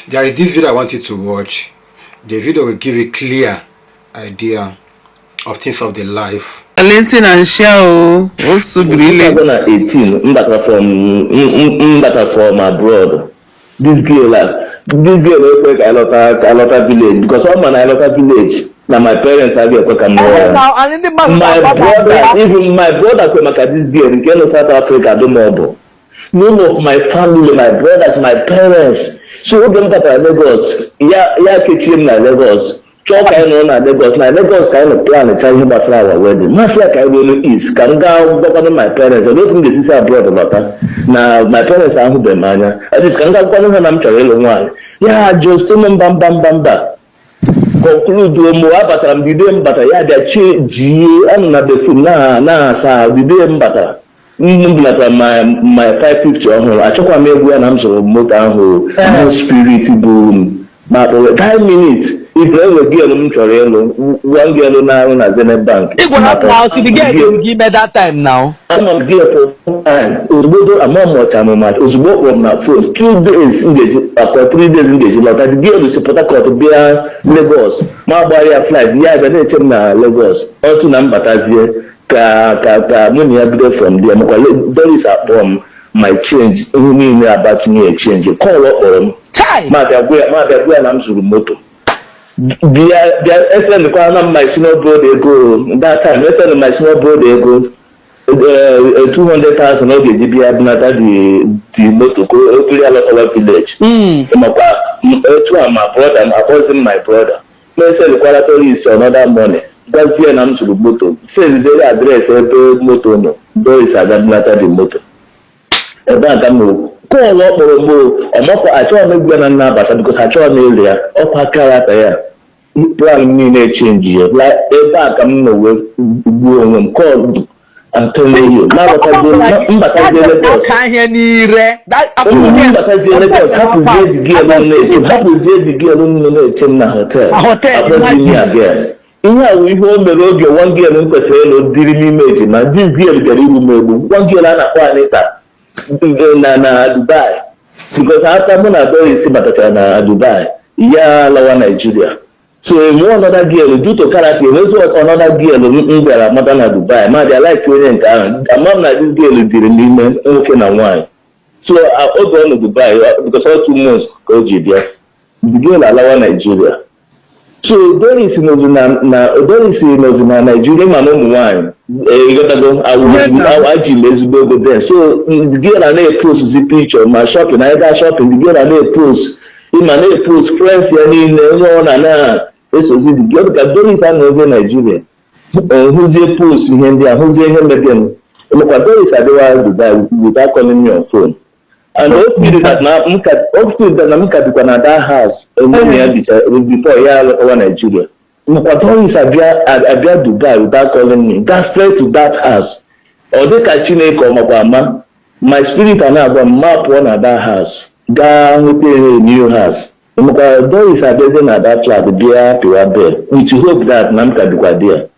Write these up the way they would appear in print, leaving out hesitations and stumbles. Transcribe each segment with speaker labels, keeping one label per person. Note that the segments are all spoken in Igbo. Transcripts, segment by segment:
Speaker 1: There is this video I want you to watch. The video will give you clear idea of things of the life.
Speaker 2: Listen and share. Also, brilliant.
Speaker 3: 2018, Mbata from abroad. This girl will take a lot of village because all my local village. Now my parents have a my brother, even my brother came at this girl in South Africa, don't know. None of my family, my brothers, my parents. So we them that Lagos, kitchen na Lagos. Chop I know na Lagos. Na Lagos kind of plan a charging bus our wedding. Masia I will is can go my parents. I don't think this is abroad about that. Now my parents are who the man. I just can go one I'm traveling one. Yeah, just bam bam bam bam. Conclude mo abatam di dem bata ya da change an na the food na sa di dem bata. My 550 ọhụrụ achọkwa m egwu ya na m zụrụ moto ahụ no spirit bụ ma 5 minutes ife ewe gịelu m chọrọ ịlụ one girl na-arụ na Zenith Bank anọ m gị for time ozugbo amamọcha m ozugbo kpọrọ m na phone 2 days ngeji akwa 3 days ngeji lọta the girl si Port Harcourt bịa Lagos ma gbara ya flight ya bịa na-eche m na Lagos otu na mbatazie ka money I bido from there. Doris upon my change. Who mean about me a change? Call up on Mother, and I'm to the motor. SN my senior brother go that time. SN my senior brother go 200,000 of the GBI the motor go over a lot of village. My brother, I'm opposing my brother. SN the quality is another money. That's the name to the motor. Says the address of the motor. No, Doris had not the motor. About a move. Call up or move. I'm not a child but because I tried earlier. Up a character. Plan me a change here. Like a back, I'm no way. Call. I'm telling you. Now, I can't hear that. Hotel. Ihe we home the road one girl in Peselo diri image na this girl get one girl na Anita na Dubai because after Mona Doris na Dubai lawa Nigeria so another girl due to character another girl mother na Dubai ma they like amam na this girl diri ime okay na wine so I go to Dubai because all 2 months go Jibia the girl lawa Nigeria. So Doris knows na Nigeria man wine. You gotta go. I will actually go there. So the girl and I post the picture. My shopping, I got shopping. The girl and I post. In my post friends in na. This was the girl because Doris knows in Nigeria. Who's the post in there? Who's the him again? Look at Doris. I do without calling me on phone. And hopefully that I'm going that house before Nigeria. Is Abia Dubai without calling me. That's straight to that house. Or they catching my spirit and I go map one at that house. Down with a new house. Doris are based at that flat, be happy at bed. We to hope that Namka Dukadia.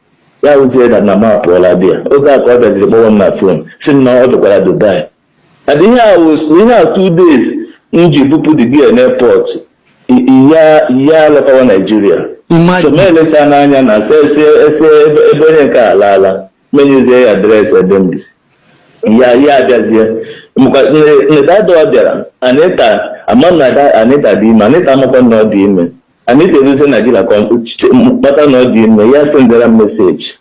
Speaker 3: That was it that Nama Pola there. Okay, I got on my phone. Sitting now to Dubai. And here was 2 days in Djibouti the gear airport. Local Nigeria. So many Chananya says Ebeneka Lala. Many say address at them. That's here. That door there. Anita, among that Anita Dim, Anita Mokan no Dim. Anita Lucy Nigeria but no Dim. Yes, send them a message.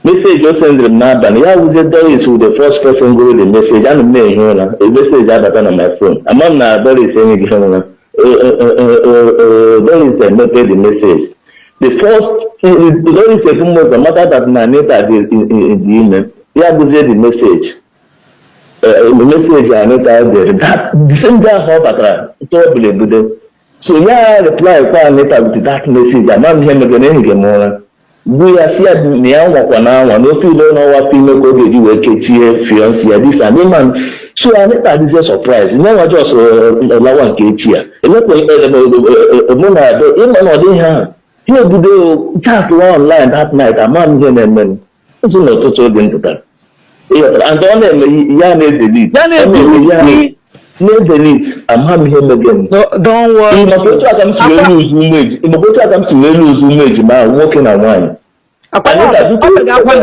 Speaker 3: Message just send them now, and yeah, was it Doris who the first person go the message and me here a message that on my phone. Among now Doris saying Doris then not the message. The first Doris said was the matter that Nanita did in the email. Yeah, was the message. The message Anita there. That the same guy how so yeah, reply Anita with that message. I'm not here again. We are here near Wakwana, no feel no what female go to do a KTA, fiancé, this and man. So I think that is a surprise. Never just allow one KTA. A lot of Mona, they have. Here do they chat online that night, a man here and men. It's not to into that. And only Yan is the lead. delete amha m ihe megem.
Speaker 2: Don't worry.
Speaker 3: Maka otu aka m si wee lose umeji, maka otu aka m si wee lose umeji ma nwoke na nwaanyị.
Speaker 2: Akwa